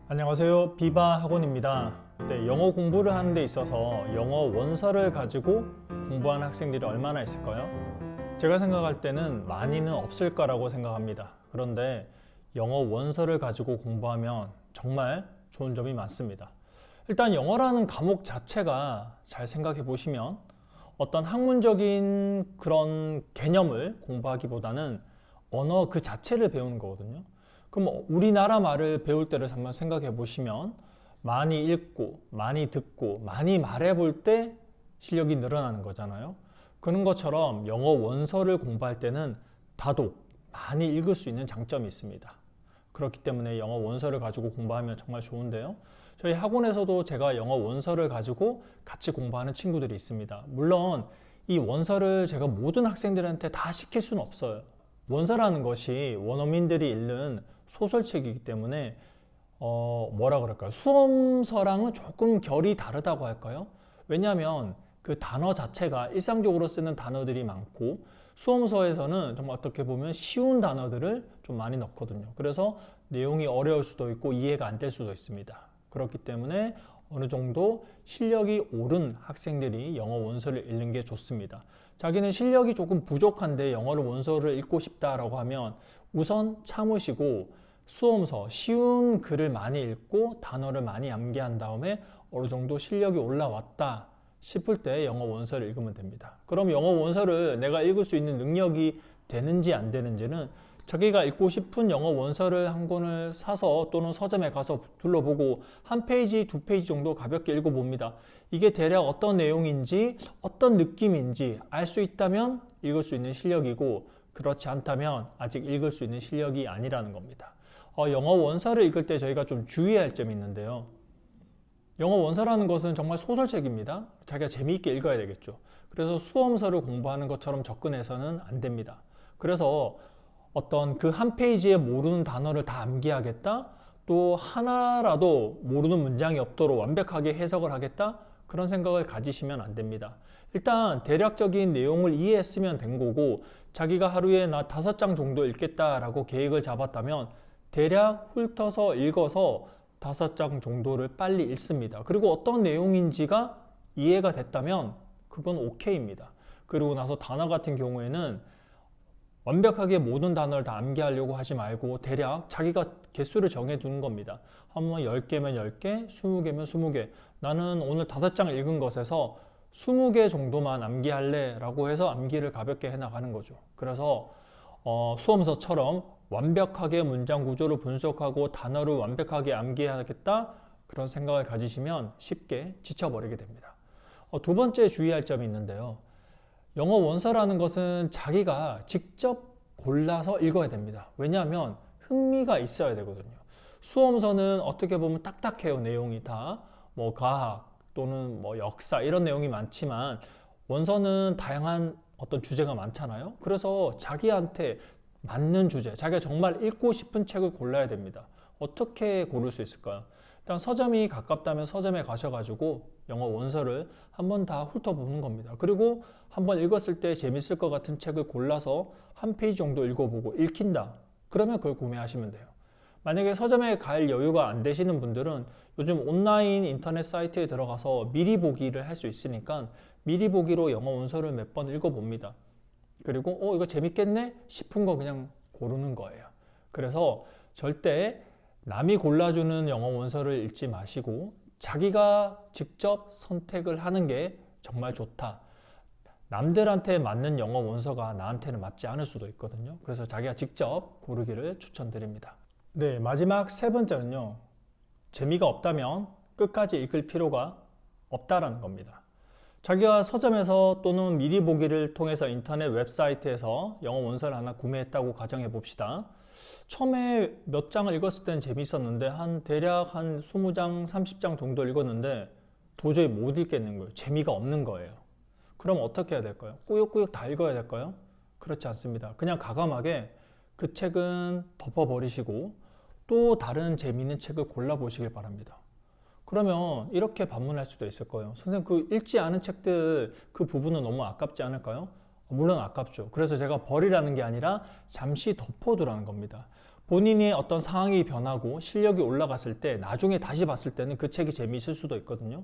안녕하세요. 비바 학원입니다. 네, 영어 공부를 하는 데 있어서 영어 원서를 가지고 공부하는 학생들이 얼마나 있을까요? 제가 생각할 때는 많이는 없을 거라고 생각합니다. 그런데 영어 원서를 가지고 공부하면 정말 좋은 점이 많습니다. 일단 영어라는 과목 자체가 잘 생각해 보시면 어떤 학문적인 그런 개념을 공부하기보다는 언어 그 자체를 배우는 거거든요. 그럼 우리나라 말을 배울 때를 한번 생각해 보시면 많이 읽고 많이 듣고 많이 말해 볼 때 실력이 늘어나는 거잖아요. 그런 것처럼 영어 원서를 공부할 때는 다독, 많이 읽을 수 있는 장점이 있습니다. 그렇기 때문에 영어 원서를 가지고 공부하면 정말 좋은데요. 저희 학원에서도 제가 영어 원서를 가지고 같이 공부하는 친구들이 있습니다. 물론 이 원서를 제가 모든 학생들한테 다 시킬 수는 없어요. 원서라는 것이 원어민들이 읽는 소설책이기 때문에 뭐라 그럴까요? 수험서랑은 조금 결이 다르다고 할까요? 왜냐하면 그 단어 자체가 일상적으로 쓰는 단어들이 많고 수험서에서는 정말 어떻게 보면 쉬운 단어들을 좀 많이 넣거든요. 그래서 내용이 어려울 수도 있고 이해가 안 될 수도 있습니다. 그렇기 때문에 어느 정도 실력이 오른 학생들이 영어 원서를 읽는 게 좋습니다. 자기는 실력이 조금 부족한데 영어를 원서를 읽고 싶다라고 하면 우선 참으시고 수험서 쉬운 글을 많이 읽고 단어를 많이 암기한 다음에 어느 정도 실력이 올라왔다 싶을 때 영어 원서를 읽으면 됩니다. 그럼 영어 원서를 내가 읽을 수 있는 능력이 되는지 안 되는지는 자기가 읽고 싶은 영어 원서를 한 권을 사서 또는 서점에 가서 둘러보고 한 페이지, 두 페이지 정도 가볍게 읽어봅니다. 이게 대략 어떤 내용인지, 어떤 느낌인지 알 수 있다면 읽을 수 있는 실력이고 그렇지 않다면 아직 읽을 수 있는 실력이 아니라는 겁니다. 영어 원서를 읽을 때 저희가 좀 주의할 점이 있는데요. 영어 원서라는 것은 정말 소설책입니다. 자기가 재미있게 읽어야 되겠죠. 그래서 수험서를 공부하는 것처럼 접근해서는 안 됩니다. 그래서 어떤 그 한 페이지에 모르는 단어를 다 암기하겠다, 또 하나라도 모르는 문장이 없도록 완벽하게 해석을 하겠다, 그런 생각을 가지시면 안 됩니다. 일단 대략적인 내용을 이해했으면 된 거고 자기가 하루에 나 5장 정도 읽겠다라고 계획을 잡았다면 대략 훑어서 읽어서 5장 정도를 빨리 읽습니다. 그리고 어떤 내용인지가 이해가 됐다면 그건 오케이입니다. 그리고 나서 단어 같은 경우에는 완벽하게 모든 단어를 다 암기하려고 하지 말고 대략 자기가 개수를 정해 두는 겁니다. 한번 10개면 10개, 20개면 20개. 나는 오늘 5장 읽은 것에서 20개 정도만 암기할래 라고 해서 암기를 가볍게 해나가는 거죠. 그래서 수험서처럼 완벽하게 문장 구조를 분석하고 단어를 완벽하게 암기해야겠다 그런 생각을 가지시면 쉽게 지쳐버리게 됩니다. 두 번째 주의할 점이 있는데요. 영어 원서라는 것은 자기가 직접 골라서 읽어야 됩니다. 왜냐하면 흥미가 있어야 되거든요. 수험서는 어떻게 보면 딱딱해요. 내용이 다 뭐 과학 또는 뭐 역사 이런 내용이 많지만 원서는 다양한 어떤 주제가 많잖아요. 그래서 자기한테 맞는 주제, 자기가 정말 읽고 싶은 책을 골라야 됩니다. 어떻게 고를 수 있을까요? 일단 서점이 가깝다면 서점에 가셔가지고 영어 원서를 한번 다 훑어보는 겁니다. 그리고 한번 읽었을 때 재밌을 것 같은 책을 골라서 한 페이지 정도 읽어보고 읽힌다. 그러면 그걸 구매하시면 돼요. 만약에 서점에 갈 여유가 안 되시는 분들은 요즘 온라인 인터넷 사이트에 들어가서 미리 보기를 할 수 있으니까 미리 보기로 영어 원서를 몇 번 읽어봅니다. 그리고 이거 재밌겠네 싶은 거 그냥 고르는 거예요. 그래서 절대 남이 골라주는 영어 원서를 읽지 마시고 자기가 직접 선택을 하는 게 정말 좋다. 남들한테 맞는 영어 원서가 나한테는 맞지 않을 수도 있거든요. 그래서 자기가 직접 고르기를 추천드립니다. 네, 마지막 세 번째는요. 재미가 없다면 끝까지 읽을 필요가 없다라는 겁니다. 자기가 서점에서 또는 미리 보기를 통해서 인터넷 웹사이트에서 영어 원서를 하나 구매했다고 가정해 봅시다. 처음에 몇 장을 읽었을 때는 재밌었는데 대략 한 20장, 30장 정도 읽었는데 도저히 못 읽겠는 거예요. 재미가 없는 거예요. 그럼 어떻게 해야 될까요? 꾸역꾸역 다 읽어야 될까요? 그렇지 않습니다. 그냥 과감하게 그 책은 덮어버리시고 또 다른 재미있는 책을 골라보시길 바랍니다. 그러면 이렇게 반문할 수도 있을 거예요. 선생님, 그 읽지 않은 책들 그 부분은 너무 아깝지 않을까요? 물론 아깝죠. 그래서 제가 버리라는 게 아니라 잠시 덮어두라는 겁니다. 본인의 어떤 상황이 변하고 실력이 올라갔을 때 나중에 다시 봤을 때는 그 책이 재미있을 수도 있거든요.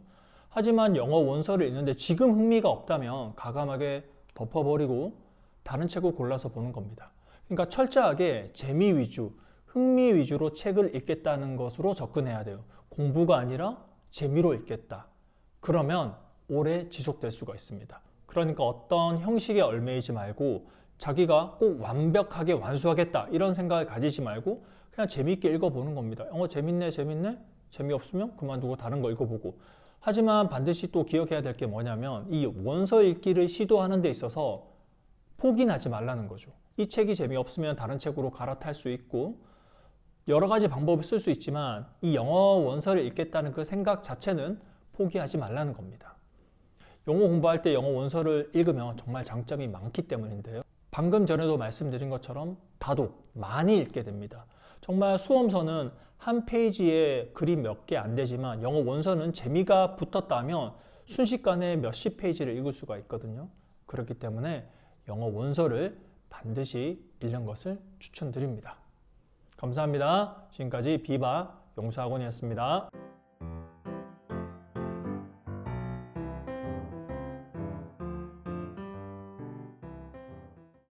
하지만 영어 원서를 읽는데 지금 흥미가 없다면 과감하게 덮어버리고 다른 책을 골라서 보는 겁니다. 그러니까 철저하게 재미 위주, 흥미 위주로 책을 읽겠다는 것으로 접근해야 돼요. 공부가 아니라 재미로 읽겠다. 그러면 오래 지속될 수가 있습니다. 그러니까 어떤 형식에 얽매이지 말고 자기가 꼭 완벽하게 완수하겠다 이런 생각을 가지지 말고 그냥 재미있게 읽어보는 겁니다. 재밌네 재밌네? 재미없으면 그만두고 다른 거 읽어보고. 하지만 반드시 또 기억해야 될 게 뭐냐면 이 원서 읽기를 시도하는 데 있어서 포기하지 말라는 거죠. 이 책이 재미없으면 다른 책으로 갈아탈 수 있고 여러 가지 방법을 쓸 수 있지만 이 영어 원서를 읽겠다는 그 생각 자체는 포기하지 말라는 겁니다. 영어 공부할 때 영어 원서를 읽으면 정말 장점이 많기 때문인데요. 방금 전에도 말씀드린 것처럼 다독, 많이 읽게 됩니다. 정말 수험서는 한 페이지에 글이 몇 개 안 되지만 영어 원서는 재미가 붙었다면 순식간에 몇십 페이지를 읽을 수가 있거든요. 그렇기 때문에 영어 원서를 반드시 읽는 것을 추천드립니다. 감사합니다. 지금까지 비바 영수학원이었습니다.